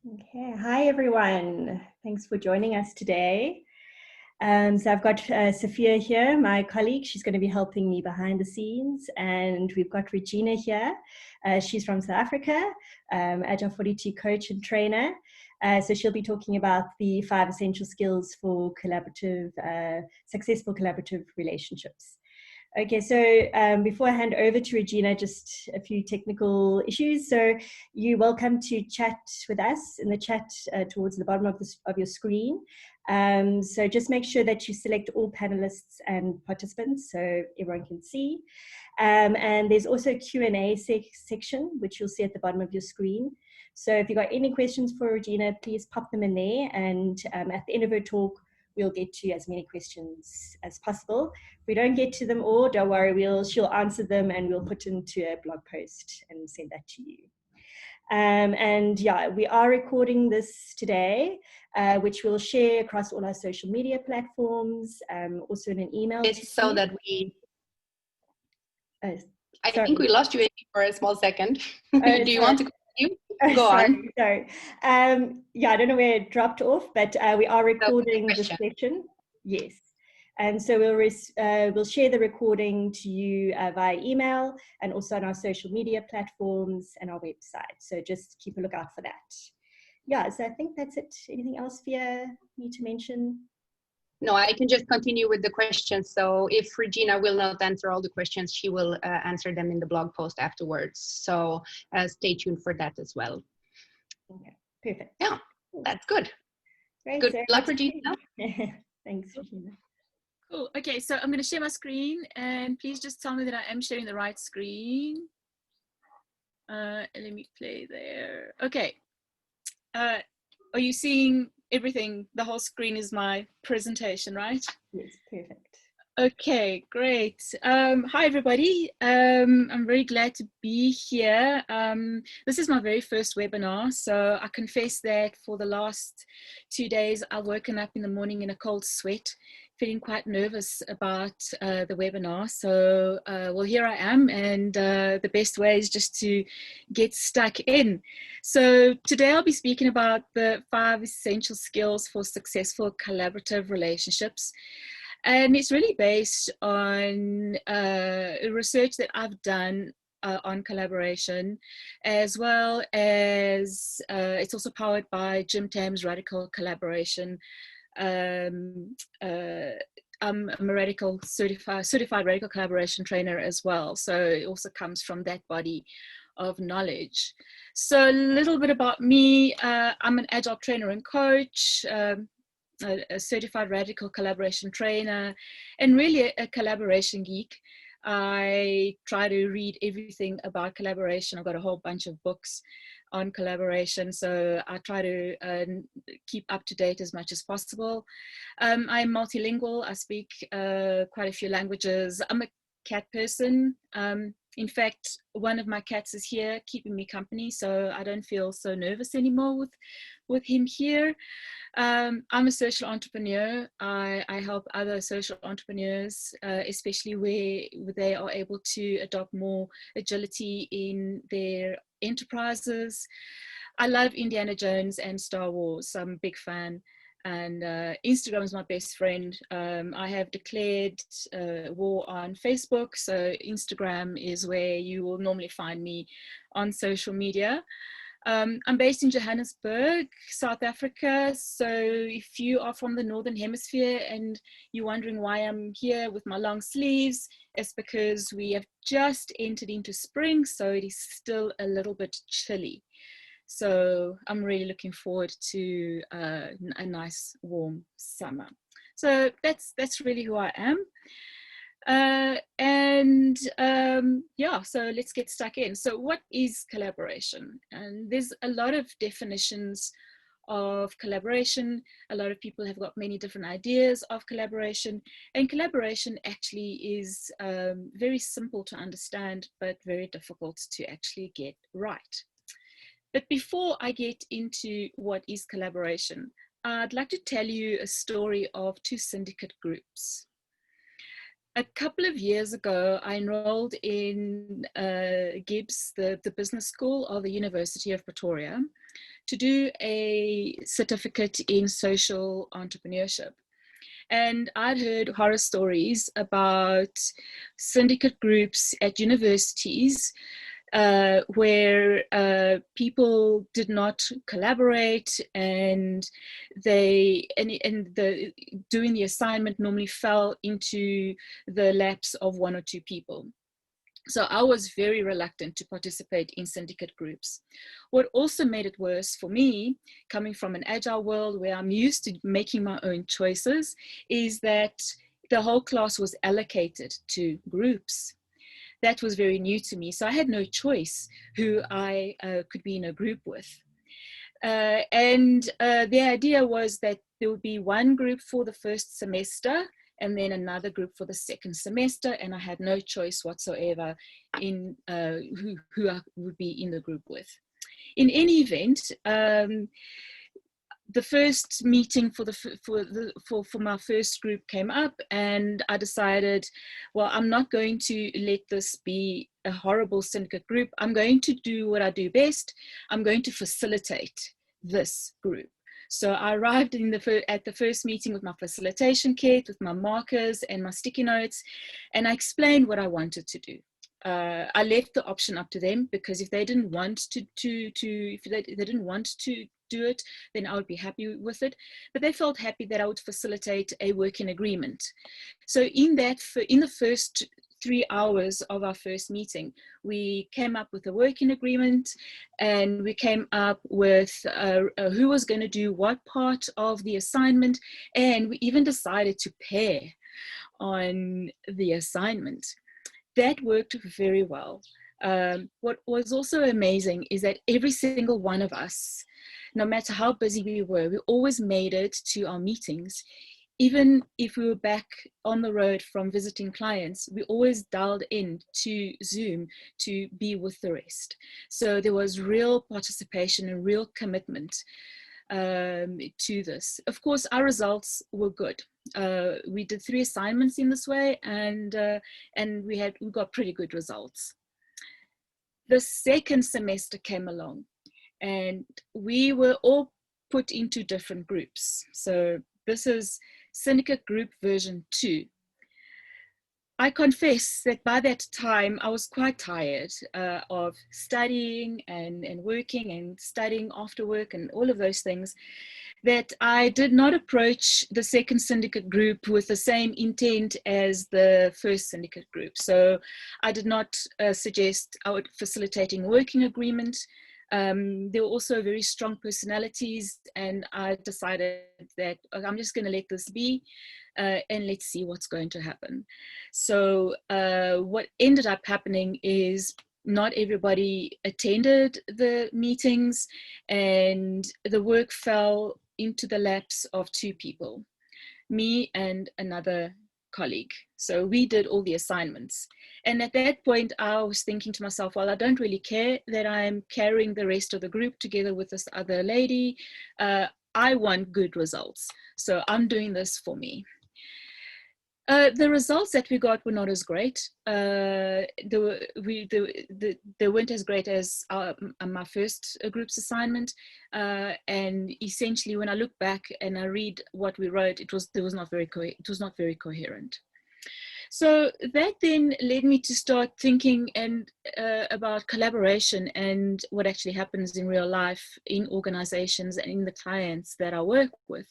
Okay, hi everyone. Thanks for joining us today. So I've got Sophia here, my colleague. She's going to be helping me behind the scenes. And we've got Regina here. She's from South Africa, Agile 42 coach and trainer. So she'll be talking about the 5 essential skills for successful collaborative relationships. Okay, so before I hand over to Regina, just a few technical issues. So you're welcome to chat with us in the chat towards the bottom of your screen. So just make sure that you select all panelists and participants so everyone can see. And there's also a Q&A section, which you'll see at the bottom of your screen. So if you've got any questions for Regina, please pop them in there. And at the end of her talk, we'll get to as many questions as possible. If we don't get to them all, don't worry, she'll answer them and we'll put into a blog post and send that to you. And yeah, we are recording this today, which we'll share across all our social media platforms, also in an email. It's so that we... I sorry. think we lost you for a small second. Do you want to continue? Go on. Sorry. Yeah, I don't know where it dropped off, but we are recording this session. Yes. And so we'll share the recording to you via email and also on our social media platforms and our website. So just keep a lookout for that. Yeah, so I think that's it. Anything else for you need to mention? No, I can just continue with the questions. So if Regina will not answer all the questions, she will answer them in the blog post afterwards. So stay tuned for that as well. Okay, perfect. Yeah, that's good. Great. Good luck, Regina. Thanks, Regina. Cool. Okay, so I'm going to share my screen and please just tell me that I am sharing the right screen. Let me play there. Okay. Are you seeing everything? The whole screen is my presentation, right? Yes, perfect. Okay, great. Hi, everybody. I'm very glad to be here. This is my very first webinar, so I confess that for the last 2 days, I've woken up in the morning in a cold sweat, feeling quite nervous about the webinar. So, well, here I am, and the best way is just to get stuck in. So today I'll be speaking about the 5 essential skills for successful collaborative relationships. And it's really based on research that I've done on collaboration, as well as it's also powered by Jim Tamm's Radical Collaboration. I'm a certified radical collaboration trainer as well, so it also comes from that body of knowledge. So a little bit about me. I'm an agile trainer and coach, a certified radical collaboration trainer, and really a collaboration geek. I try to read everything about collaboration. I've got a whole bunch of books on collaboration, so I try to keep up to date as much as possible. I'm multilingual. I speak quite a few languages. I'm a cat person. In fact, one of my cats is here keeping me company, so I don't feel so nervous anymore with him here. I'm a social entrepreneur. I help other social entrepreneurs, especially where they are able to adopt more agility in their enterprises. I love Indiana Jones and Star Wars. I'm a big fan. And Instagram is my best friend. I have declared war on Facebook, so Instagram is where you will normally find me on social media. I'm based in Johannesburg, South Africa. So if you are from the Northern Hemisphere and you're wondering why I'm here with my long sleeves, it's because we have just entered into spring, so it is still a little bit chilly. So I'm really looking forward to a nice warm summer. So that's really who I am. Yeah, so let's get stuck in. So what is collaboration? And there's a lot of definitions of collaboration. A lot of people have got many different ideas of collaboration, and collaboration actually is very simple to understand, but very difficult to actually get right. But before I get into what is collaboration, I'd like to tell you a story of 2 syndicate groups. A couple of years ago, I enrolled in GIBS, the business school of the University of Pretoria. to do a certificate in social entrepreneurship. And I'd heard horror stories about syndicate groups at universities where people did not collaborate, and doing the assignment normally fell into the laps of one or two people. So I was very reluctant to participate in syndicate groups. What also made it worse for me, coming from an agile world where I'm used to making my own choices, is that the whole class was allocated to groups. That was very new to me. So I had no choice who I could be in a group with. The idea was that there would be one group for the first semester and then another group for the second semester, and I had no choice whatsoever in who I would be in the group with. In any event, the first meeting for my first group came up, and I decided, well, I'm not going to let this be a horrible syndicate group. I'm going to do what I do best. I'm going to facilitate this group. So I arrived at the first meeting with my facilitation kit, with my markers and my sticky notes, and I explained what I wanted to do. I left the option up to them, because if they didn't want to do it, then I would be happy with it. But they felt happy that I would facilitate a working agreement. So in the first 3 hours of our first meeting, we came up with a working agreement, and we came up with who was going to do what part of the assignment, and we even decided to pair on the assignment. That worked very well. What was also amazing is that every single one of us, no matter how busy we were, we always made it to our meetings. Even if we were back on the road from visiting clients, we always dialed in to Zoom to be with the rest. So there was real participation and real commitment to this. Of course, our results were good. We did 3 assignments in this way, and we got pretty good results. The second semester came along, and we were all put into different groups. So this is Syndicate Group version 2. I confess that by that time, I was quite tired of studying and working and studying after work and all of those things, that I did not approach the second syndicate group with the same intent as the first syndicate group. So I did not suggest facilitating a working agreement. There were also very strong personalities, and I decided that I'm just going to let this be, and let's see what's going to happen. So what ended up happening is not everybody attended the meetings, and the work fell into the laps of 2 people, me and another colleague. So we did all the assignments. And at that point, I was thinking to myself, well, I don't really care that I'm carrying the rest of the group together with this other lady. I want good results. So I'm doing this for me. The results that we got were not as great. They weren't as great as my first group's assignment. And essentially, when I look back and I read what we wrote, it was not very coherent. So that then led me to start thinking about collaboration and what actually happens in real life in organizations and in the clients that I work with.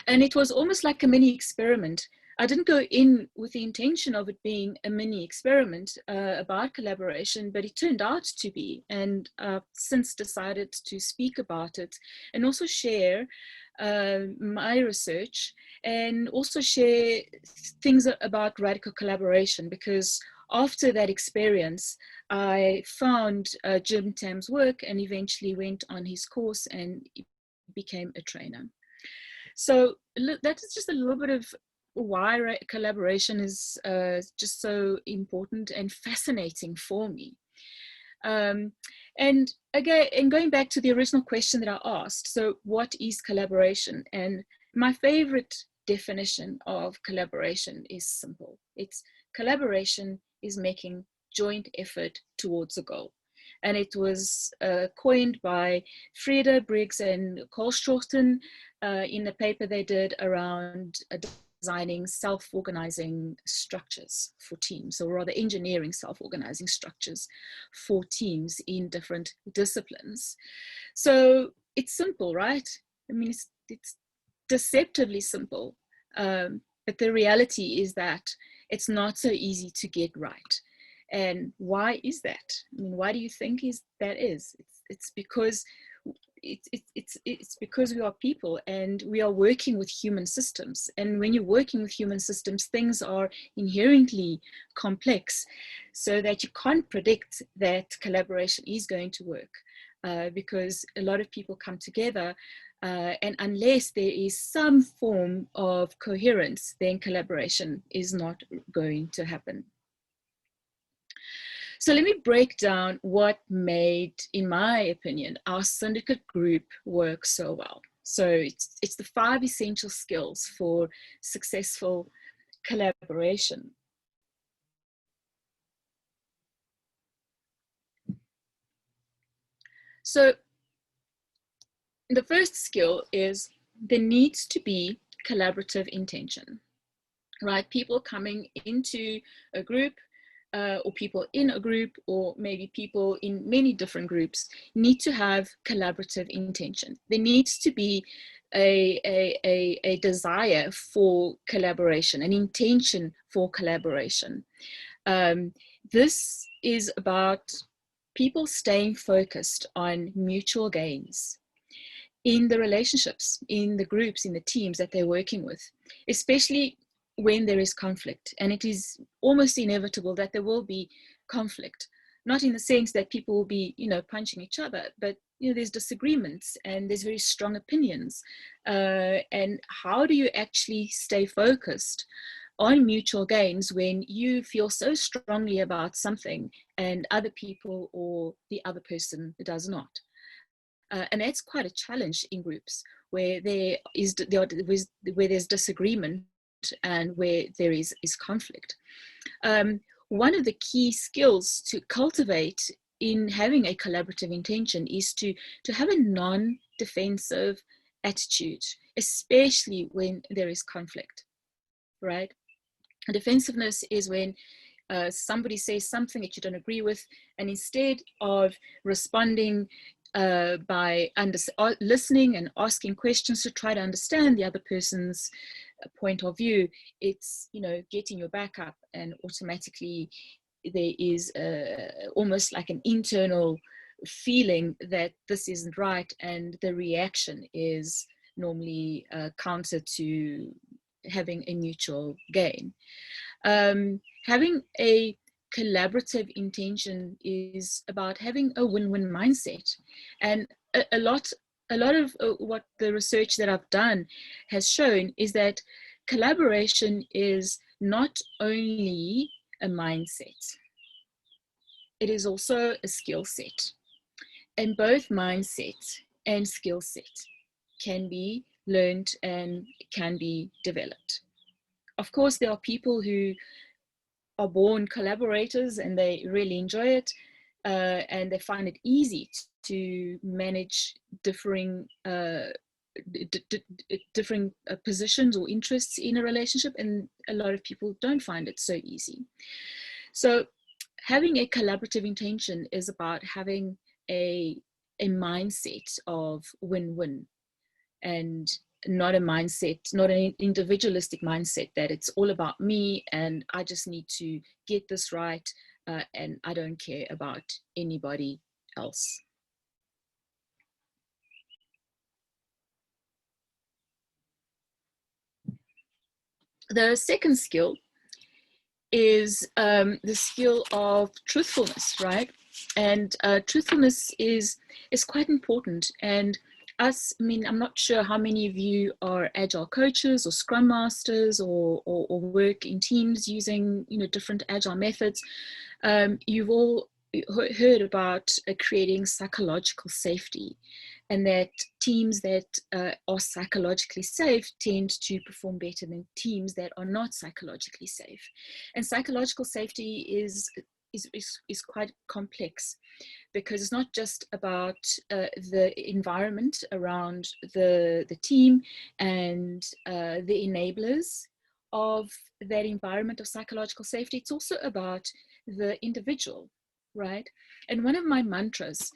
And it was almost like a mini experiment. I didn't go in with the intention of it being a mini experiment about collaboration, but it turned out to be. And I've since decided to speak about it and also share my research, and also share things about radical collaboration, because after that experience, I found Jim Tamm's work and eventually went on his course and became a trainer. So that is just a little bit of why collaboration is just so important and fascinating for me. And again, and going back to the original question that I asked, so what is collaboration? And my favorite definition of collaboration is simple. It's collaboration is making joint effort towards a goal. And it was coined by Freda Briggs and Kohlstraten in a paper they did around designing self-organizing structures for teams, or rather engineering self-organizing structures for teams in different disciplines. So it's simple, right? I mean, it's deceptively simple, but the reality is that it's not so easy to get right. And why is that? I mean, why do you think that is? It's because it's because we are people and we are working with human systems. And when you're working with human systems, things are inherently complex, so that you can't predict that collaboration is going to work, because a lot of people come together, and unless there is some form of coherence, then collaboration is not going to happen. So let me break down what made, in my opinion, our syndicate group work so well. So it's the 5 essential skills for successful collaboration. So the first skill is there needs to be collaborative intention, right? People coming into a group, or people in a group, or maybe people in many different groups, need to have collaborative intention. There needs to be a desire for collaboration, an intention for collaboration. This is about people staying focused on mutual gains in the relationships, in the groups, in the teams that they're working with, especially when there is conflict. And it is almost inevitable that there will be conflict, not in the sense that people will be, punching each other, but there's disagreements and there's very strong opinions. And how do you actually stay focused on mutual gains when you feel so strongly about something and other people or the other person does not? And that's quite a challenge in groups where there's disagreement and where there is conflict. One of the key skills to cultivate in having a collaborative intention is to have a non-defensive attitude, especially when there is conflict, right? Defensiveness is when somebody says something that you don't agree with, and instead of responding by listening and asking questions to try to understand the other person's point of view, it's getting your back up, and automatically there is almost like an internal feeling that this isn't right, and the reaction is normally counter to having a mutual gain. Having a collaborative intention is about having a win-win mindset, and a lot of what the research that I've done has shown is that collaboration is not only a mindset, it is also a skill set, and both mindset and skill set can be learned and can be developed. Of course, there are people who are born collaborators and they really enjoy it, and they find it easy to manage differing positions or interests in a relationship, and a lot of people don't find it so easy. So having a collaborative intention is about having a mindset of win-win, and not a mindset, not an individualistic mindset that it's all about me and I just need to get this right, and I don't care about anybody else. The second skill is the skill of truthfulness, right? And truthfulness is quite important. And I'm not sure how many of you are Agile coaches or Scrum Masters or work in teams using different Agile methods. You've all heard about creating psychological safety, and that teams that are psychologically safe tend to perform better than teams that are not psychologically safe. And psychological safety is is quite complex, because it's not just about the environment around the team and the enablers of that environment of psychological safety. It's also about the individual, right? And one of my mantras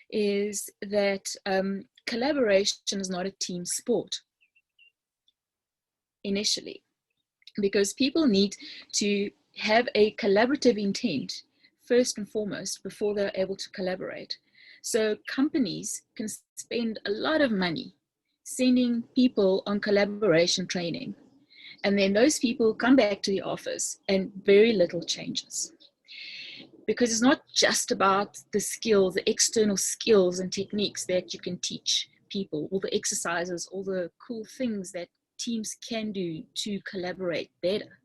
is that collaboration is not a team sport initially, because people need to have a collaborative intent first and foremost before they're able to collaborate. So companies can spend a lot of money sending people on collaboration training, and then those people come back to the office and very little changes. Because it's not just about the skills, the external skills and techniques that you can teach people, all the exercises, all the cool things that teams can do to collaborate better.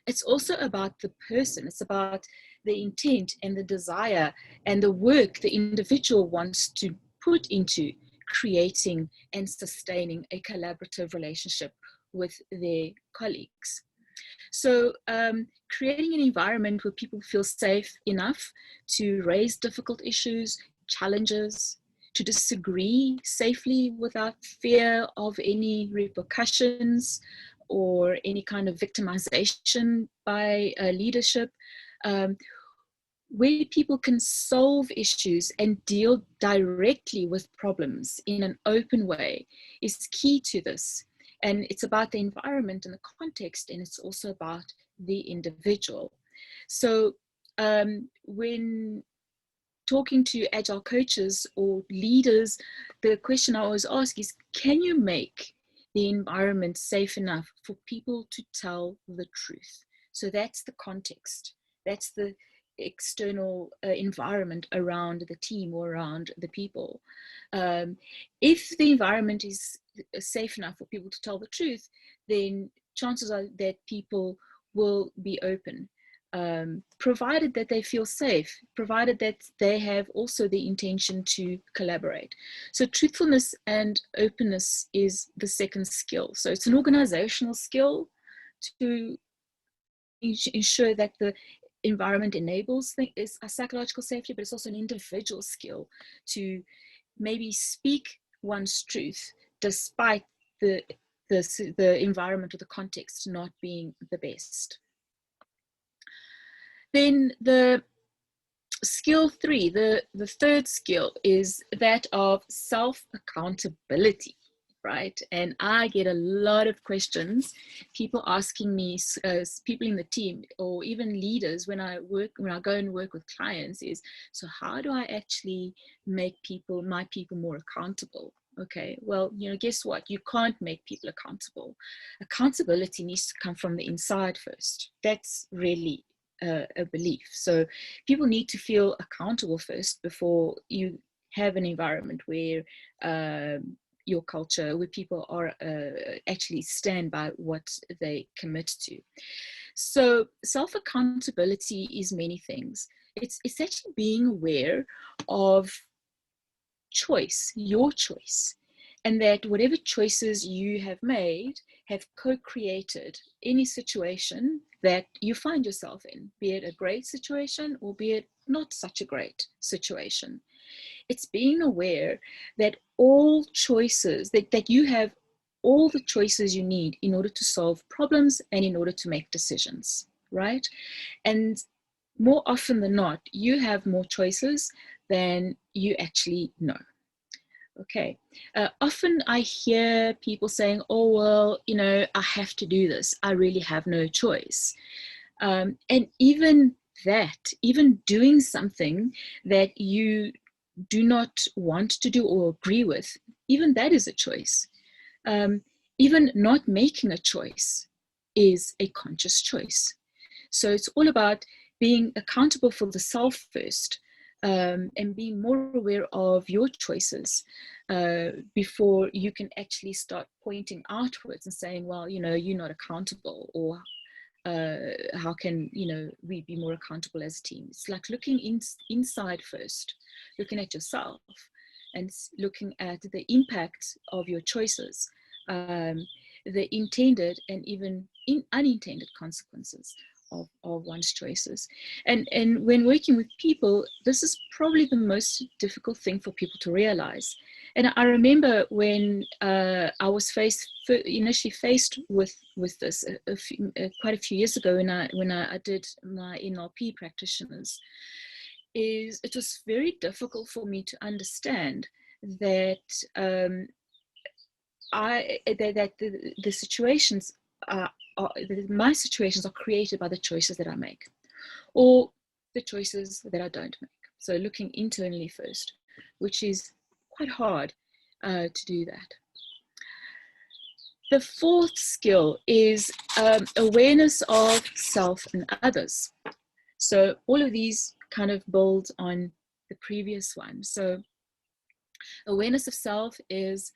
It's also about the person. It's about the intent and the desire and the work the individual wants to put into creating and sustaining a collaborative relationship with their colleagues. So creating an environment where people feel safe enough to raise difficult issues, challenges, to disagree safely without fear of any repercussions or any kind of victimization by leadership, where people can solve issues and deal directly with problems in an open way is key to this. And it's about the environment and the context, and it's also about the individual. So when talking to agile coaches or leaders, the question I always ask is, can you make the environment safe enough for people to tell the truth? So that's the context. That's the external environment around the team or around the people. If the environment is safe enough for people to tell the truth, then chances are that people will be open, provided that they feel safe, provided that they have also the intention to collaborate. So truthfulness and openness is the second skill. So it's an organizational skill to ensure that the environment enables a psychological safety, but it's also an individual skill to maybe speak one's truth despite the environment or the context not being the best. Then the skill 3, the third skill, is that of self-accountability, right? And I get a lot of questions, people asking me, people in the team or even leaders when I go and work with clients, is, so how do I actually make my people more accountable? Okay, well, guess what? You can't make people accountable. Accountability needs to come from the inside first. That's really a belief. So people need to feel accountable first before you have an environment where your culture, where people are actually stand by what they commit to. So self-accountability is many things. It's actually being aware of choice, your choice, and that whatever choices you have made have co-created any situation that you find yourself in, be it a great situation or be it not such a great situation. It's being aware that all choices, that you have all the choices you need in order to solve problems and in order to make decisions, right? And more often than not, you have more choices than you actually know. Okay. Often I hear people saying, oh, well, I have to do this. I really have no choice. And even doing something that you do not want to do or agree with, even that is a choice. Even not making a choice is a conscious choice. So it's all about being accountable for the self first, and being more aware of your choices before you can actually start pointing outwards and saying, well, you're not accountable, or how can we be more accountable as a team? It's like looking inside first, looking at yourself and looking at the impact of your choices, the intended and even unintended consequences one's choices. And when working with people, this is probably the most difficult thing for people to realize. And I remember when I was initially faced with this quite a few years ago when I did my NLP practitioners, it was very difficult for me to understand that the situations my situations are created by the choices that I make, or the choices that I don't make. So looking internally first, which is quite hard to do that. The fourth skill is awareness of self and others. So all of these kind of build on the previous one. So awareness of self is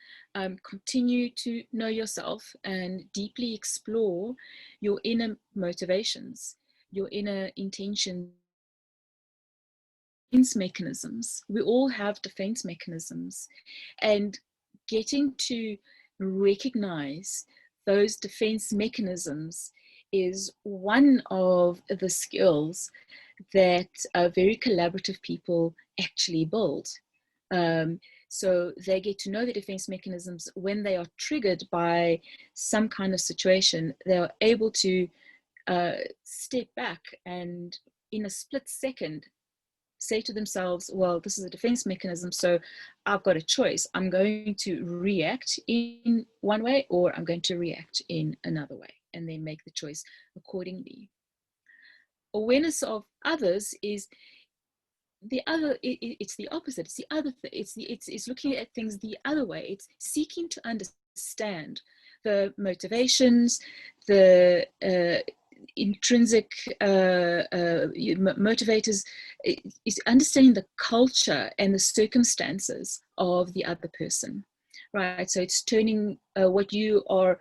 continue to know yourself and deeply explore your inner motivations, your inner intentions, defense mechanisms. We all have defense mechanisms, and getting to recognize those defense mechanisms is one of the skills that very collaborative people actually build. So they get to know the defense mechanisms. When they are triggered by some kind of situation, they are able to step back and in a split second say to themselves, well, this is a defense mechanism, so I've got a choice. I'm going to react in one way, or I'm going to react in another way, and then make the choice accordingly. Awareness of others is the other. It's the opposite. It's the other thing. It's looking at things the other way. It's seeking to understand the motivations, the intrinsic motivators. Is understanding the culture and the circumstances of the other person, right? So it's turning what you are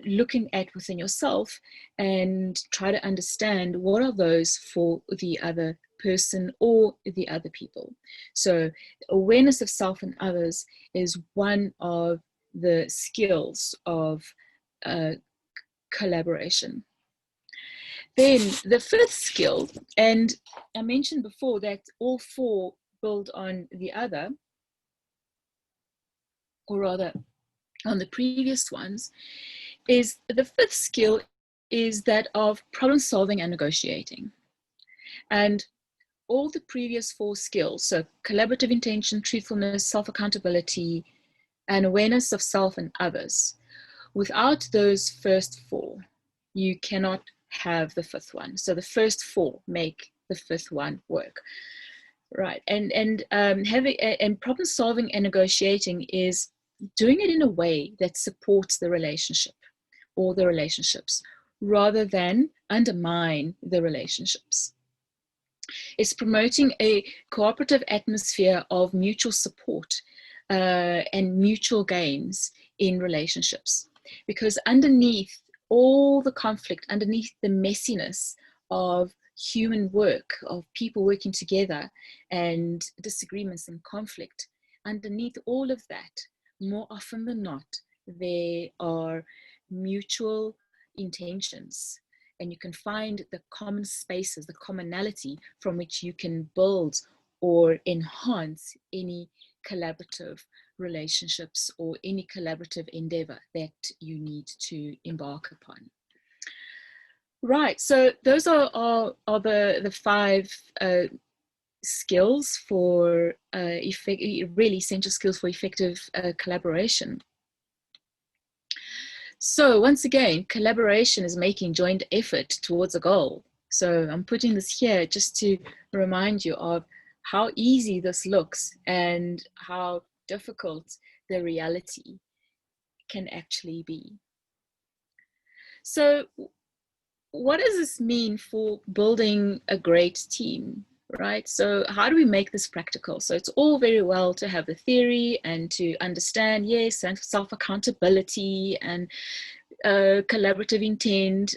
looking at within yourself and try to understand what are those for the other person or the other people. So awareness of self and others is one of the skills of collaboration. Then the fifth skill, and I mentioned before that all four build on the other, or rather on the previous ones, is the fifth skill is that of problem solving and negotiating. And all the previous four skills, so collaborative intention, truthfulness, self-accountability, and awareness of self and others, without those first four, you cannot have the fifth one. So the first four make the fifth one work, right? And problem solving and negotiating is doing it in a way that supports the relationship or the relationships rather than undermine the relationships. It's promoting a cooperative atmosphere of mutual support and mutual gains in relationships, because underneath all the conflict, underneath the messiness of human work, of people working together and disagreements and conflict, underneath all of that, more often than not, there are mutual intentions, and you can find the common spaces, the commonality from which you can build or enhance any collaborative relationships or any collaborative endeavor that you need to embark upon. Right, so those are the five skills for really essential skills for effective collaboration. So once again, collaboration is making joint effort towards a goal. So I'm putting this here just to remind you of how easy this looks and how difficult the reality can actually be. So what does this mean for building a great team, right? So how do we make this practical? So it's all very well to have the theory and to understand, yes, and self-accountability and collaborative intent.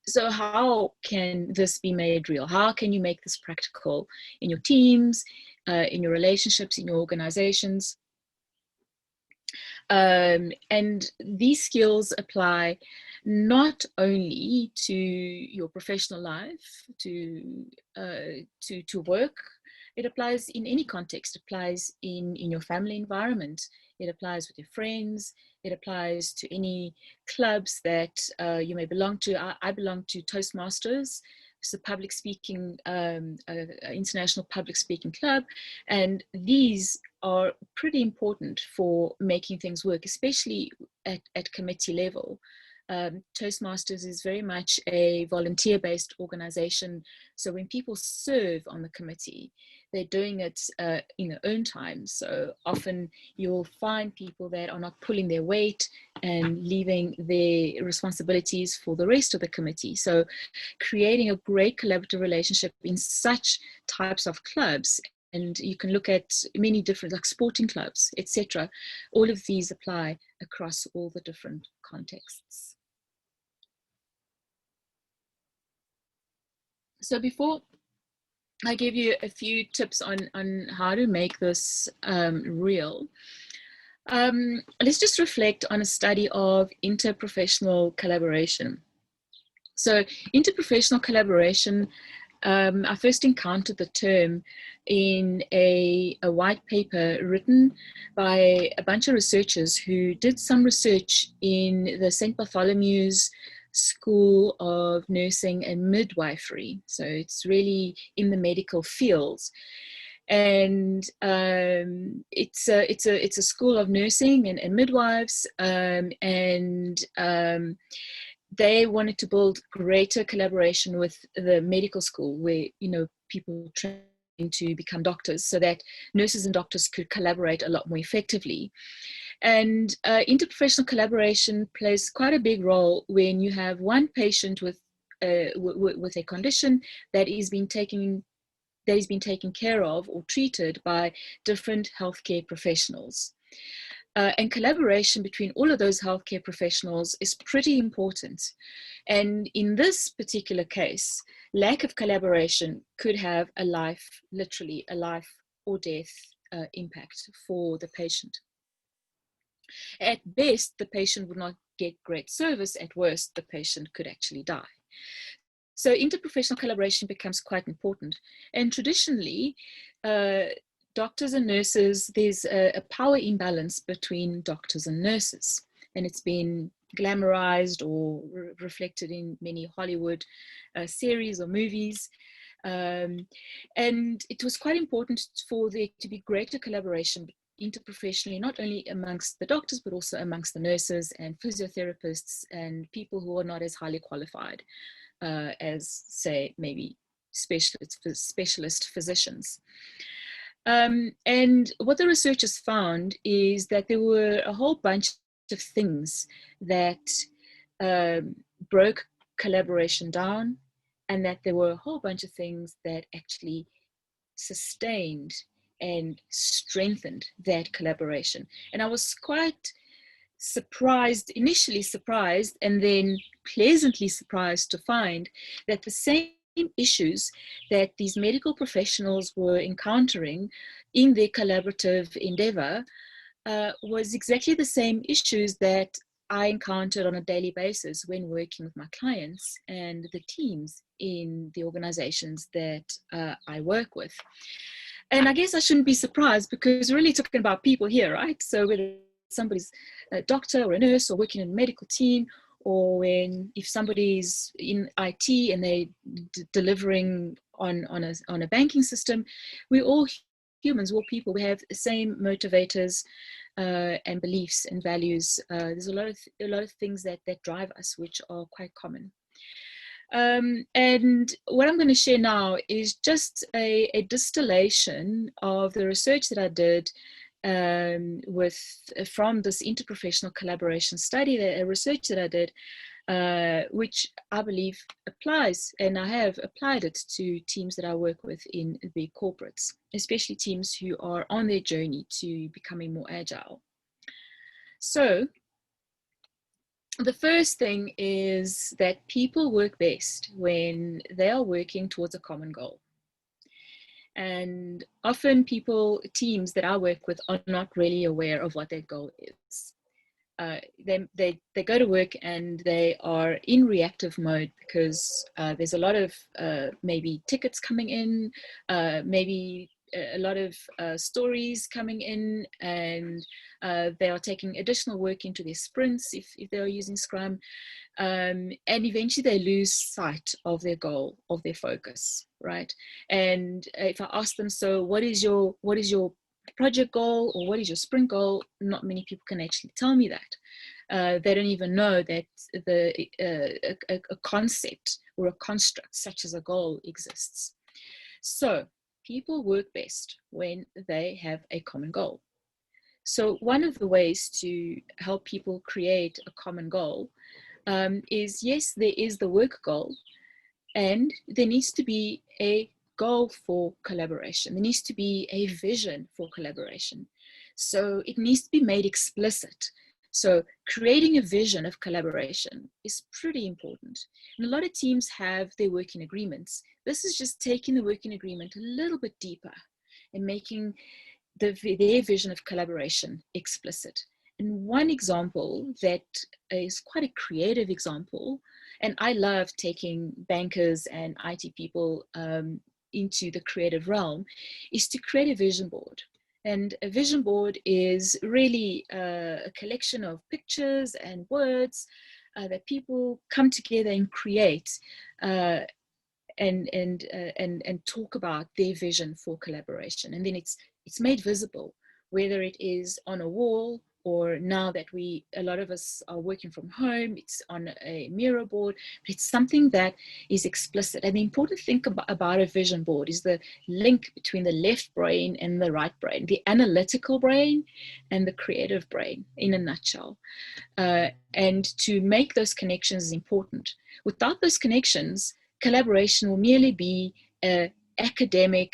So how can this be made real? How can you make this practical in your teams, in your relationships, in your organizations? And these skills apply not only to your professional life, to work. It applies in any context. It applies in your family environment. It applies with your friends. It applies to any clubs that you may belong to. I belong to Toastmasters. It's a public speaking, international public speaking club. And these are pretty important for making things work, especially at committee level. Toastmasters is very much a volunteer-based organization. So when people serve on the committee, they're doing it in their own time. So often you'll find people that are not pulling their weight and leaving their responsibilities for the rest of the committee. So creating a great collaborative relationship in such types of clubs, and you can look at many different, like sporting clubs, etc. All of these apply across all the different contexts. So before I give you a few tips on how to make this real, let's just reflect on a study of interprofessional collaboration. So interprofessional collaboration, I first encountered the term in a white paper written by a bunch of researchers who did some research in the St. Bartholomew's School of Nursing and Midwifery. So it's really in the medical fields. And it's a school of nursing and midwives, they wanted to build greater collaboration with the medical school, where people train to become doctors, so that nurses and doctors could collaborate a lot more effectively. And interprofessional collaboration plays quite a big role when you have one patient with a condition that is being taken care of or treated by different healthcare professionals. And collaboration between all of those healthcare professionals is pretty important. And in this particular case, lack of collaboration could have literally a life or death impact for the patient. At best, the patient would not get great service. At worst, the patient could actually die. So interprofessional collaboration becomes quite important. And traditionally, doctors and nurses, there's a power imbalance between doctors and nurses. And it's been glamorized or reflected in many Hollywood series or movies. And it was quite important for there to be greater collaboration interprofessionally, not only amongst the doctors, but also amongst the nurses and physiotherapists and people who are not as highly qualified as, say, maybe specialist physicians. And what the researchers found is that there were a whole bunch of things that broke collaboration down, and that there were a whole bunch of things that actually sustained and strengthened that collaboration. And I was quite initially surprised, and then pleasantly surprised to find that the same issues that these medical professionals were encountering in their collaborative endeavor was exactly the same issues that I encountered on a daily basis when working with my clients and the teams in the organizations that I work with. And I guess I shouldn't be surprised, because we're really talking about people here, right? So whether somebody's a doctor or a nurse or working in a medical team, or if somebody's in IT and they're delivering on a banking system, we're all humans, we're all people. We have the same motivators and beliefs and values. There's a lot of things that drive us, which are quite common. And what I'm going to share now is just a distillation of the research that I did from this interprofessional collaboration study, a research that I did, which I believe applies, and I have applied it to teams that I work with in big corporates, especially teams who are on their journey to becoming more agile. So the first thing is that people work best when they are working towards a common goal. And often teams that I work with are not really aware of what their goal is. they go to work and they are in reactive mode because there's a lot of maybe tickets coming in, maybe a lot of stories coming in, and they are taking additional work into their sprints if they are using Scrum, and eventually they lose sight of their goal, of their focus, right? And if I ask them, so what is your project goal, or what is your sprint goal? Not many people can actually tell me that. They don't even know that a concept or a construct such as a goal exists. So people work best when they have a common goal. So one of the ways to help people create a common goal is, yes, there is the work goal, and there needs to be a goal for collaboration. There needs to be a vision for collaboration. So it needs to be made explicit. So creating a vision of collaboration is pretty important. And a lot of teams have their working agreements. This is just taking the working agreement a little bit deeper and making their vision of collaboration explicit. And one example that is quite a creative example, and I love taking bankers and IT people into the creative realm, is to create a vision board. And a vision board is really a collection of pictures and words that people come together and create and talk about their vision for collaboration. And then it's made visible, whether it is on a wall, or now that a lot of us are working from home, it's on a mirror board, but it's something that is explicit. And the important thing about a vision board is the link between the left brain and the right brain, the analytical brain and the creative brain, in a nutshell. And to make those connections is important. Without those connections, collaboration will merely be an academic,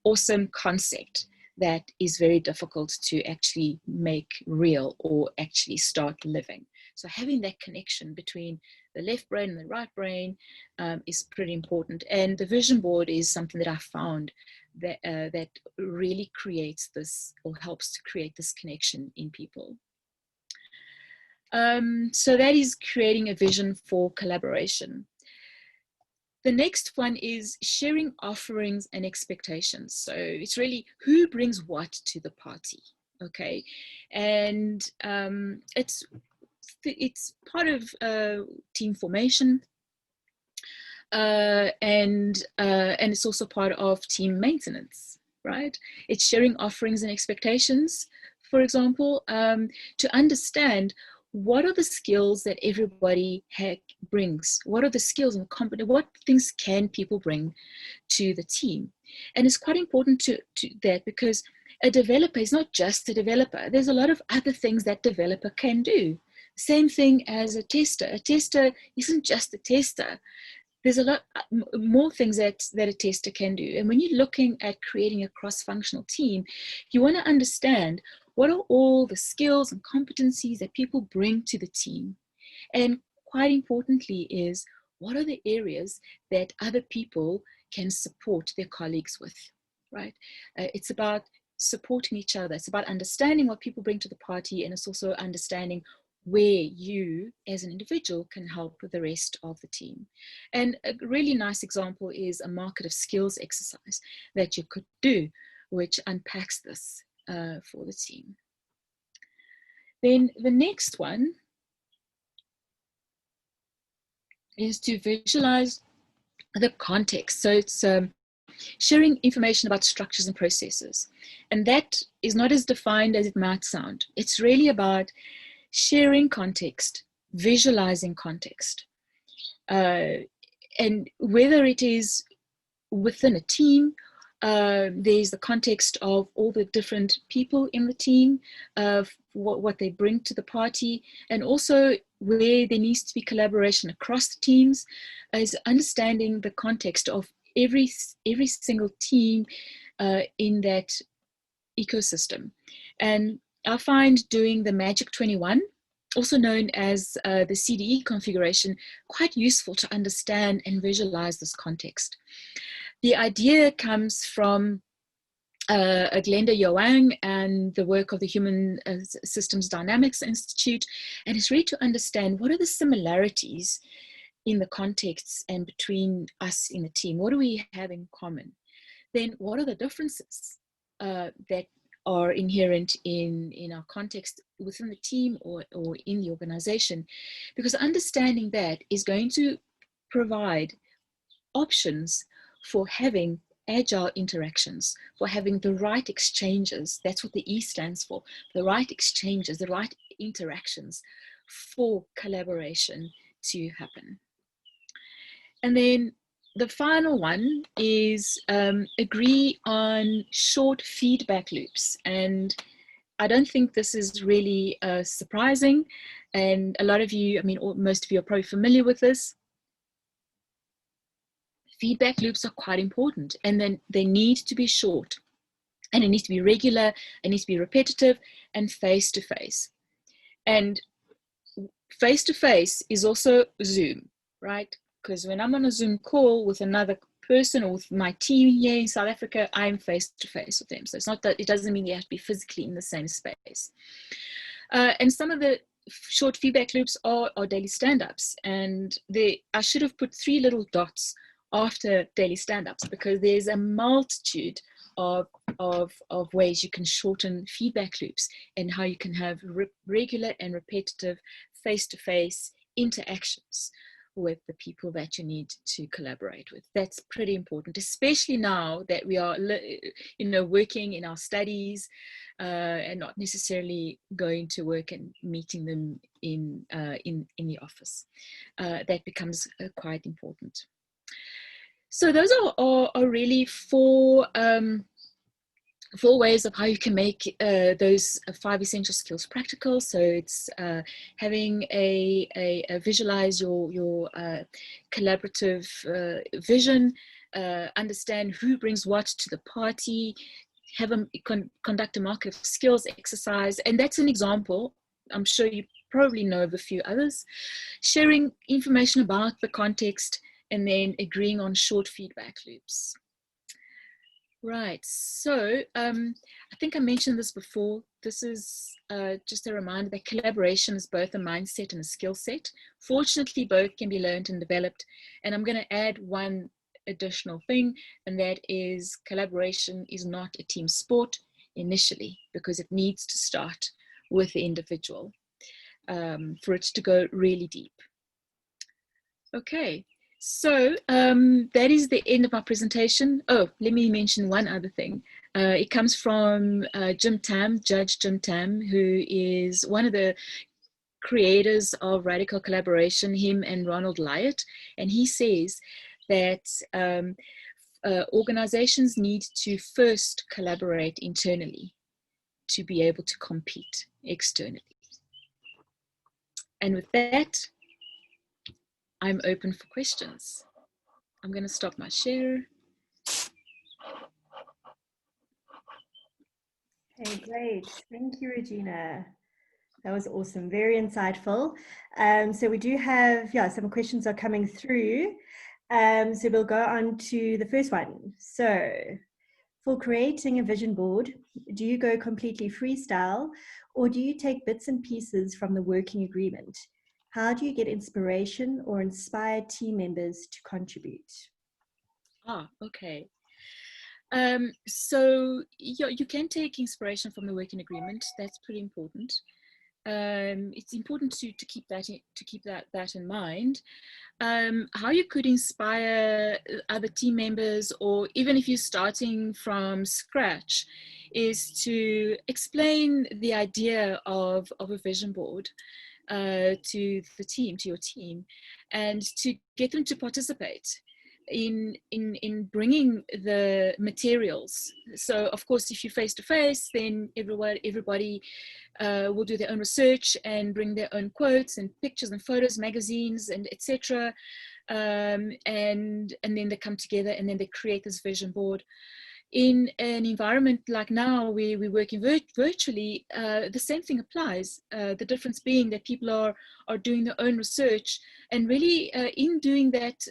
awesome concept that is very difficult to actually make real or actually start living. So having that connection between the left brain and the right brain is pretty important. And the vision board is something that I found that really creates this, or helps to create this connection in people. So that is creating a vision for collaboration. The next one is sharing offerings and expectations. So it's really who brings what to the party, okay? And it's part of team formation, and it's also part of team maintenance, right? It's sharing offerings and expectations, for example, to understand what are the skills that everybody brings? What are the skills and what things can people bring to the team? And it's quite important to that, because a developer is not just a developer. There's a lot of other things that developer can do. Same thing as a tester. A tester isn't just a tester. There's a lot more things that a tester can do. And when you're looking at creating a cross-functional team, you want to understand what are all the skills and competencies that people bring to the team? And quite importantly is, what are the areas that other people can support their colleagues with, right? It's about supporting each other. It's about understanding what people bring to the party, and it's also understanding where you as an individual can help with the rest of the team. And a really nice example is a market of skills exercise that you could do, which unpacks this for the team. Then the next one is to visualize the context. So it's sharing information about structures and processes. And that is not as defined as it might sound. It's really about sharing context, visualizing context. And whether it is within a team, there's the context of all the different people in the team, what they bring to the party, and also where there needs to be collaboration across the teams, is understanding the context of every single team in that ecosystem. And I find doing the Magic 21, also known as the CDE configuration, quite useful to understand and visualize this context. The idea comes from Glenda Yoang and the work of the Human Systems Dynamics Institute, and it's really to understand what are the similarities in the contexts and between us in the team. What do we have in common? Then what are the differences that are inherent in our context within the team or in the organization? Because understanding that is going to provide options for having agile interactions, for having the right exchanges. That's what the E stands for, the right exchanges, the right interactions for collaboration to happen. And then the final one is agree on short feedback loops. And I don't think this is really surprising. And a lot of you, I mean, most of you are probably familiar with this. Feedback loops are quite important, and then they need to be short, and it needs to be regular, it needs to be repetitive and face-to-face. And face-to-face is also Zoom, right? Because when I'm on a Zoom call with another person or with my team here in South Africa, I'm face-to-face with them. So it's not that, it doesn't mean you have to be physically in the same space. And some of the short feedback loops are daily stand-ups, and I should have put 3 little dots after daily stand-ups, because there's a multitude of ways you can shorten feedback loops and how you can have regular and repetitive face-to-face interactions with the people that you need to collaborate with. That's pretty important, especially now that we are, working in our studies and not necessarily going to work and meeting them in the office. That becomes quite important. So those are really 4 ways of how you can make those 5 essential skills practical. So it's having a visualize your collaborative vision, understand who brings what to the party, have conduct a market of skills exercise, and that's an example. I'm sure you probably know of a few others. Sharing information about the context, and then agreeing on short feedback loops. Right, so I think I mentioned this before. This is just a reminder that collaboration is both a mindset and a skill set. Fortunately, both can be learned and developed. And I'm going to add one additional thing, and that is collaboration is not a team sport initially, because it needs to start with the individual for it to go really deep. Okay. So that is the end of our presentation. Oh, let me mention one other thing. It comes from Jim Tamm, Judge Jim Tamm, who is one of the creators of Radical Collaboration, him and Ronald Lyatt. And he says that organizations need to first collaborate internally to be able to compete externally. And with that, I'm open for questions. I'm going to stop my share. Okay, great. Thank you, Regina. That was awesome. Very insightful. So we do have, some questions are coming through. So we'll go on to the first one. So for creating a vision board, do you go completely freestyle, or do you take bits and pieces from the working agreement? How do you get inspiration or inspire team members to contribute? Okay. So you can take inspiration from the working agreement. That's pretty important. It's important to keep that in mind. How you could inspire other team members, or even if you're starting from scratch, is to explain the idea of a vision board to the team, to your team, and to get them to participate in bringing the materials. So of course, if you're face to face, then everybody will do their own research and bring their own quotes and pictures and photos, magazines, and etc. And then they come together and then they create this vision board. in an environment like now where we're working virtually, the same thing applies. The difference being that people are doing their own research, and really in doing that,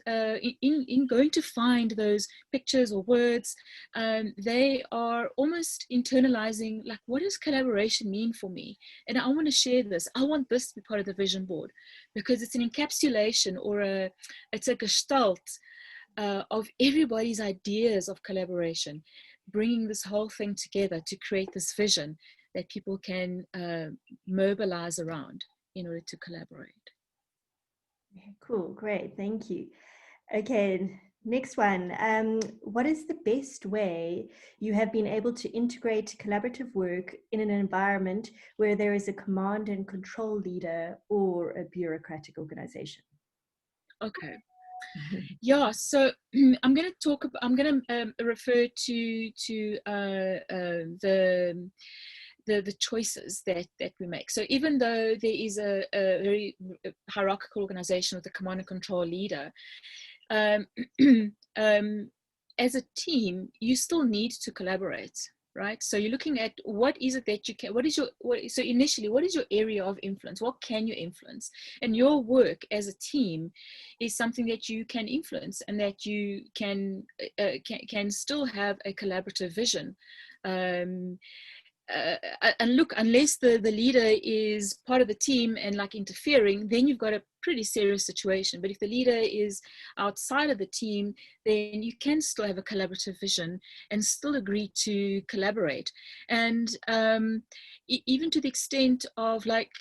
in going to find those pictures or words, they are almost internalizing, like, what does collaboration mean for me? And I want to share this. I want this to be part of the vision board, because it's an encapsulation, or it's a gestalt of everybody's ideas of collaboration, bringing this whole thing together to create this vision that people can mobilize around in order to collaborate. Cool, great, thank you. Okay, next one. What is the best way you have been able to integrate collaborative work in an environment where there is a command and control leader or a bureaucratic organization? Okay. Yeah, so I'm going to refer to the choices that we make. So even though there is a very hierarchical organization with a command and control leader, as a team, you still need to collaborate, right? So you're looking at what is it that you can, so initially, what is your area of influence? What can you influence? And your work as a team is something that you can influence, and that you can still have a collaborative vision. And look, unless the leader is part of the team and like interfering, then you've got a pretty serious situation. But if the leader is outside of the team, then you can still have a collaborative vision and still agree to collaborate. And even to the extent of, like,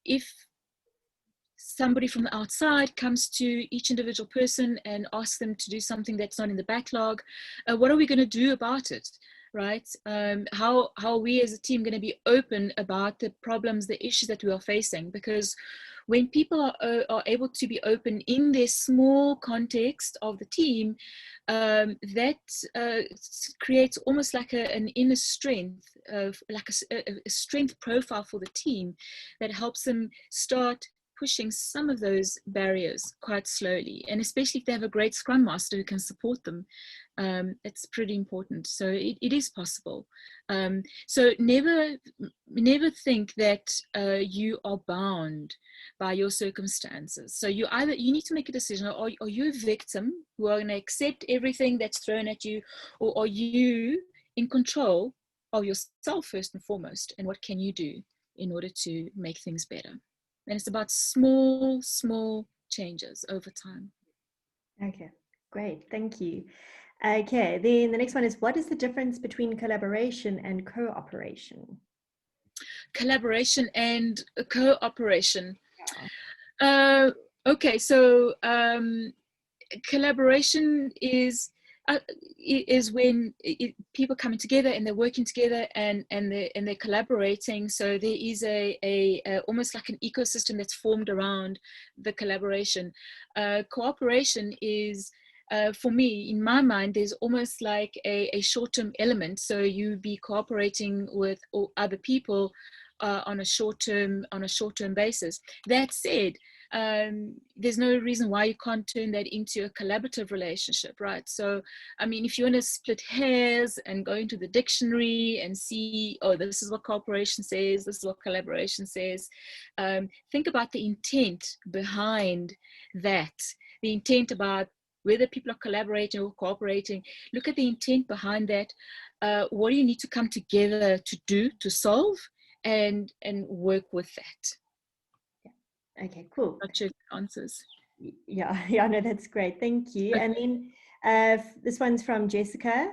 if somebody from the outside comes to each individual person and asks them to do something that's not in the backlog, what are we going to do about it? Right? How are we as a team going to be open about the problems, the issues that we are facing? Because when people are able to be open in their small context of the team, that creates almost like an inner strength, like a strength profile for the team that helps them start pushing some of those barriers quite slowly. And especially if they have a great Scrum Master who can support them, it's pretty important. So it is possible. So never think that you are bound by your circumstances. So you need to make a decision. Are you a victim who are going to accept everything that's thrown at you, or are you in control of yourself first and foremost? And what can you do in order to make things better? And it's about small changes over time. Okay, great, thank you. Okay, then the next one is, what is the difference between collaboration and cooperation? Collaboration and cooperation. Okay, so collaboration is when people coming together and they're working together and they're collaborating. So there is a almost like an ecosystem that's formed around the collaboration. Cooperation is, for me, in my mind, there's almost like a short-term element. So you be cooperating with other people on a short-term basis. That said, there's no reason why you can't turn that into a collaborative relationship, right? So, I mean, if you want to split hairs and go into the dictionary and see, oh, this is what cooperation says, this is what collaboration says, think about the intent behind that, the intent about whether people are collaborating or cooperating. Look at the intent behind that. What do you need to come together to do, to solve, and work with that? Okay, cool. Not sure if it answers. Yeah, no, that's great. Thank you. And then this one's from Jessica.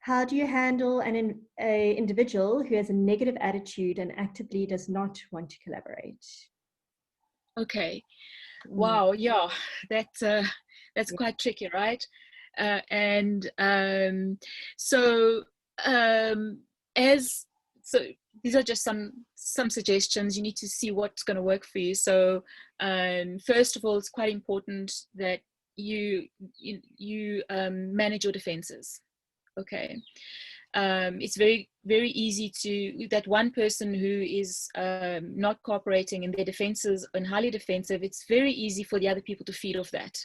How do you handle an individual who has a negative attitude and actively does not want to collaborate? Okay. Wow. Yeah, that's quite tricky, right? So these are just some suggestions. You need to see what's going to work for you. So first of all, it's quite important that you manage your defenses. Okay. It's very, very easy that one person who is not cooperating and their defenses and highly defensive, it's very easy for the other people to feed off that.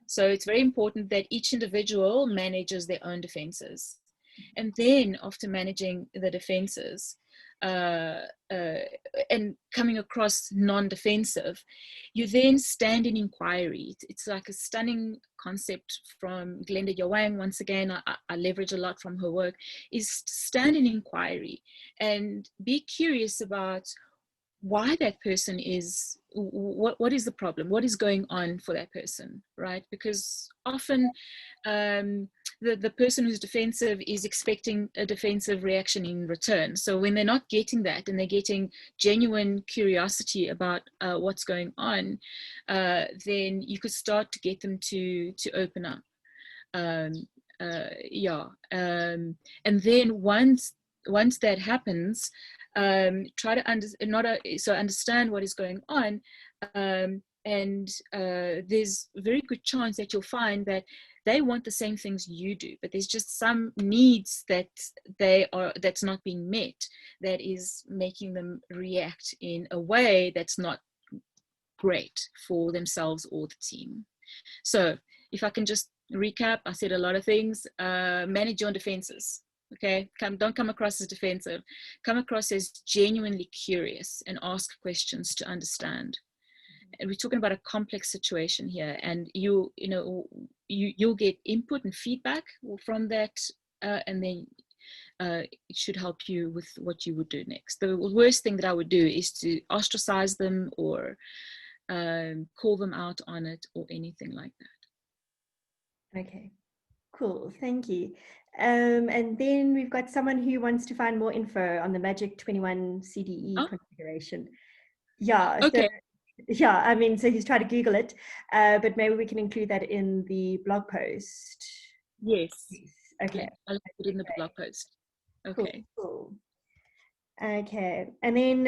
So it's very important that each individual manages their own defenses. And then after managing the defenses, and coming across non-defensive, you then stand in inquiry. It's like a stunning concept from Glenda Yawang. Once again, I leverage a lot from her work, is stand in inquiry and be curious about why that person is, what is the problem, what is going on for that person, right? Because often the person who's defensive is expecting a defensive reaction in return. So when they're not getting that and they're getting genuine curiosity about what's going on, then you could start to get them to open up. And then once that happens, try to understand what is going on, and there's a very good chance that you'll find that they want the same things you do, but there's just some needs that that's not being met, that is making them react in a way that's not great for themselves or the team. So if I can just recap, I said a lot of things. Manage your defenses. Okay, don't come across as defensive. Come across as genuinely curious and ask questions to understand. And we're talking about a complex situation here, and you'll get input and feedback from that, and then it should help you with what you would do next. The worst thing that I would do is to ostracize them or call them out on it or anything like that. Okay, cool, thank you. And then we've got someone who wants to find more info on the Magic 21 CDE configuration. Yeah, okay. So, yeah, I mean, so he's tried to Google it, but maybe we can include that in the blog post. Yes. Okay. Yeah, I'll put it in the blog post. Okay. Cool. Okay, and then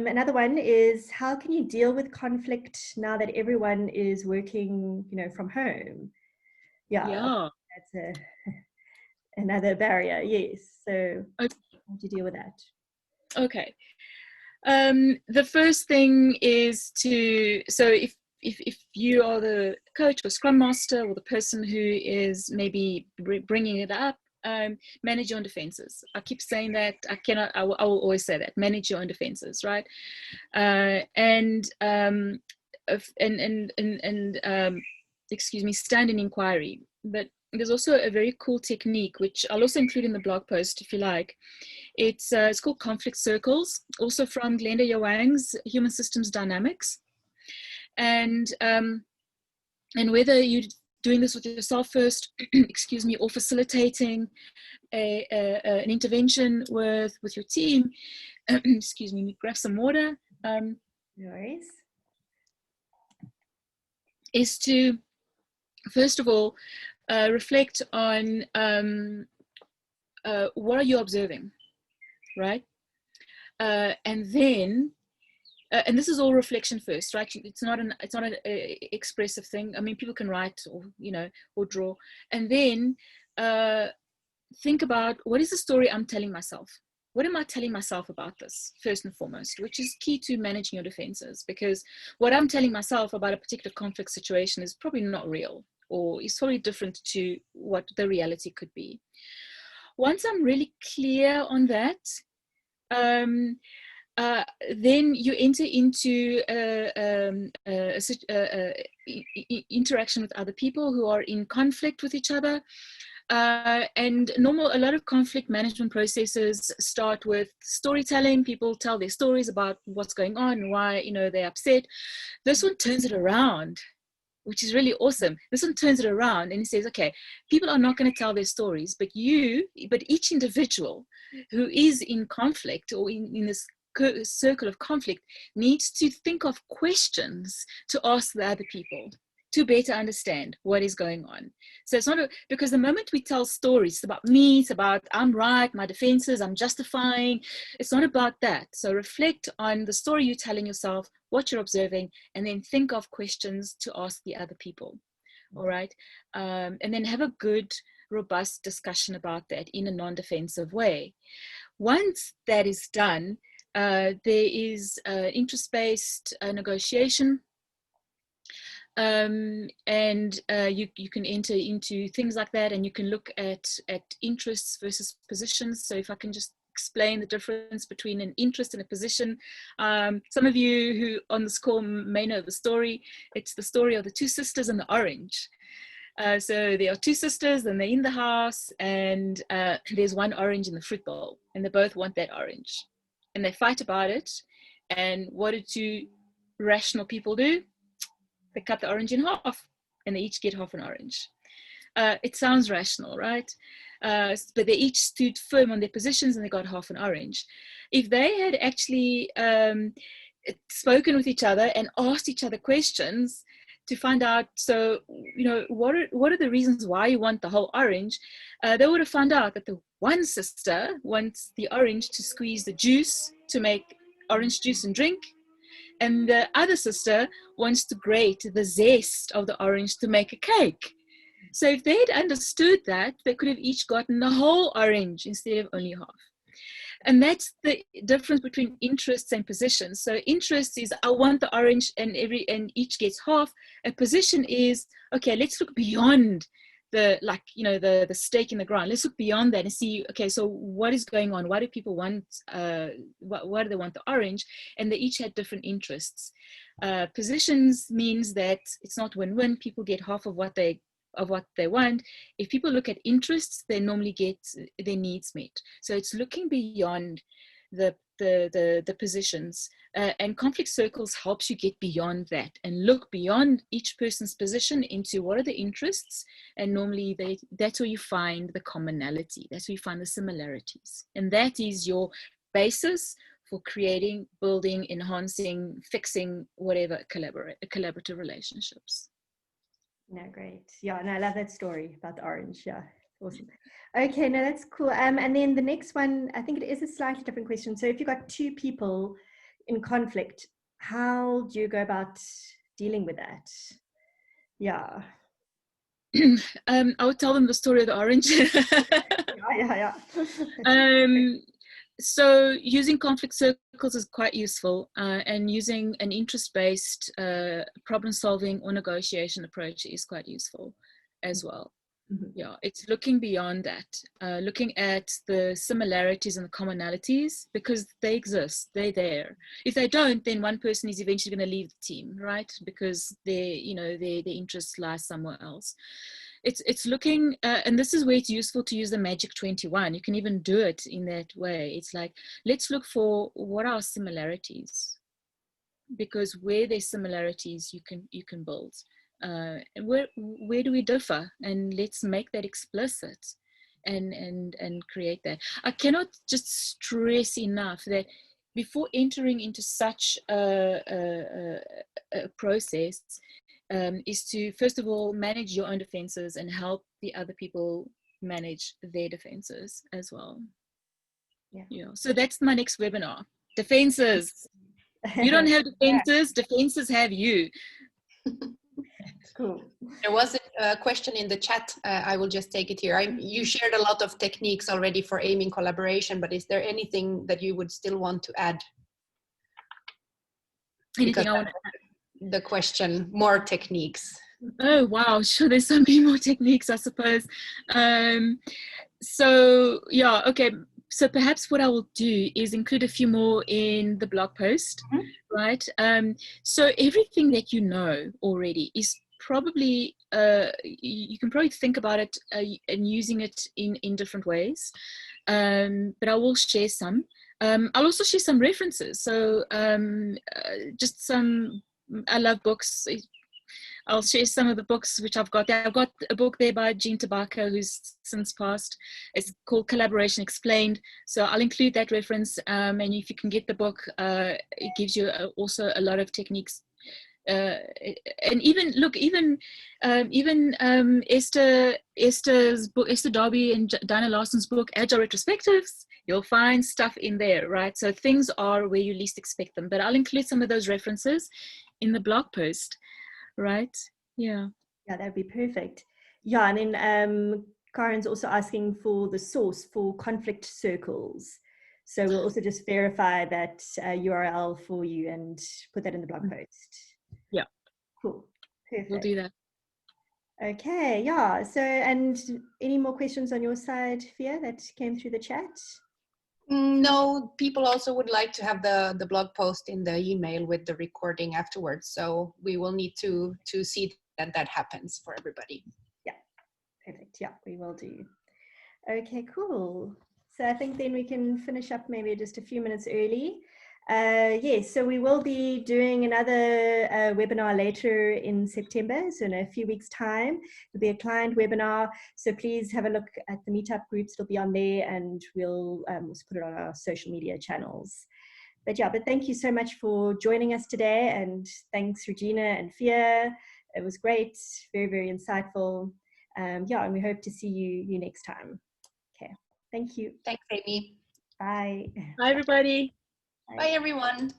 another one is, how can you deal with conflict now that everyone is working, from home? Yeah. That's another barrier. Yes. So how do you deal with that? Okay. The first thing is if you are the coach or Scrum Master or the person who is maybe bringing it up, manage your own defenses. I keep saying that. I will always say that. Manage your own defenses, right? Excuse me, stand in inquiry. But there's also a very cool technique, which I'll also include in the blog post if you like. It's called conflict circles, also from Glenda Yawang's Human Systems Dynamics. And whether you're doing this with yourself first, excuse me, or facilitating an intervention with your team, excuse me, grab some water. No worries. Is to, first of all, reflect on what are you observing, right? And then, and this is all reflection first, right? It's not an expressive thing. I mean, people can write or or draw, and then think about, what is the story I'm telling myself? What am I telling myself about this, first and foremost, which is key to managing your defenses, because what I'm telling myself about a particular conflict situation is probably not real, or is probably different to what the reality could be. Once I'm really clear on that, then you enter into interaction with other people who are in conflict with each other. And a lot of conflict management processes start with storytelling. People tell their stories about what's going on, why they're upset. This one turns it around, which is really awesome. This one turns it around and it says, okay, people are not going to tell their stories, but each individual who is in conflict or in this circle of conflict needs to think of questions to ask the other people to better understand what is going on. So it's not because the moment we tell stories, it's about me, it's about I'm right, my defenses, I'm justifying. It's not about that. So reflect on the story you're telling yourself, what you're observing, and then think of questions to ask the other people. All right. And then have a good, robust discussion about that in a non-defensive way. Once that is done, there is interest-based negotiation. You can enter into things like that, and you can look at interests versus positions. So if I can just explain the difference between an interest and a position. Some of you who on this call may know the story. It's the story of the two sisters and the orange. So there are two sisters and they're in the house, and there's one orange in the fruit bowl, and they both want that orange, and they fight about it. And what do two rational people do? They cut the orange in half, and they each get half an orange. It sounds rational, right? But they each stood firm on their positions, and they got half an orange. If they had actually spoken with each other and asked each other questions to find out, so, you know, what are the reasons why you want the whole orange, they would have found out that the one sister wants the orange to squeeze the juice to make orange juice and drink, and the other sister wants to grate the zest of the orange to make a cake. So if they'd understood that, they could have each gotten the whole orange instead of only half. And that's the difference between interests and positions. So interest is, I want the orange, and each gets half. A position is, okay, let's look beyond the stake in the ground. Let's look beyond that and see, okay, so what is going on? Why do people want, why do they want the orange? And they each had different interests. Positions means that it's not win-win. People get half of what they want. If people look at interests, they normally get their needs met. So it's looking beyond the positions, and conflict circles helps you get beyond that and look beyond each person's position into what are the interests, and normally that's where you find the commonality, that's where you find the similarities, and that is your basis for creating, building, enhancing, fixing, whatever collaborative relationships. No, great. Yeah, no, I love that story about the orange. Yeah, awesome. Okay, no, that's cool. And then the next one, I think it is a slightly different question. So if you've got two people in conflict, how do you go about dealing with that? Yeah. I would tell them the story of the orange. yeah. So using conflict circles is quite useful, and using an interest-based problem-solving or negotiation approach is quite useful as well. Mm-hmm. Yeah, it's looking beyond that, looking at the similarities and the commonalities, because they exist, they're there. If they don't, then one person is eventually going to leave the team, right? Because their interests lie somewhere else. It's looking, and this is where it's useful to use the Magic 21. You can even do it in that way. It's like, let's look for what are similarities, because where there's similarities, you can build. And where do we differ? And let's make that explicit and create that. I cannot just stress enough that before entering into such a process, is to first of all manage your own defenses and help the other people manage their defenses as well. Yeah. So that's my next webinar. Defenses. You don't have defenses, defenses have you. Cool. There was a question in the chat. I will just take it here. You shared a lot of techniques already for aiming collaboration, but is there anything that you would still want to add? Anything I want to add? The question, more techniques. Oh wow, sure, there's so many more techniques, I suppose. So yeah, okay, so perhaps what I will do is include a few more in the blog post. Mm-hmm. Right? So everything that you know already is probably, you can probably think about it and using it in different ways, but I will share some. I'll also share some references, so just some, I love books. I'll share some of the books which I've got there. I've got a book there by Jim Tamm, who's since passed. It's called Collaboration Explained. So I'll include that reference. And if you can get the book, it gives you also a lot of techniques. And even look, even Esther Darby and Dinah Larson's book, Agile Retrospectives. You'll find stuff in there, right? So things are where you least expect them. But I'll include some of those references in the blog post. Right? Yeah, that'd be perfect. Yeah, and then Karen's also asking for the source for conflict circles, so we'll also just verify that URL for you and put that in the blog post. Yeah, cool, Perfect. We'll do that. Okay, yeah. So, and any more questions on your side, Fia, that came through the chat? No, people also would like to have the blog post in the email with the recording afterwards. So we will need to see that happens for everybody. Yeah, perfect. Yeah, we will do. Okay, cool. So I think then we can finish up maybe just a few minutes early. Yes, so we will be doing another webinar later in September, so in a few weeks' time. It'll be a client webinar, so please have a look at the meetup groups. It'll be on there, and we'll also put it on our social media channels. But yeah, but thank you so much for joining us today, and thanks Regina and Fia. It was great, very, very insightful. Yeah, and we hope to see you next time. Okay, thank you. Thanks, Amy. Bye. Bye, everybody. Bye, everyone.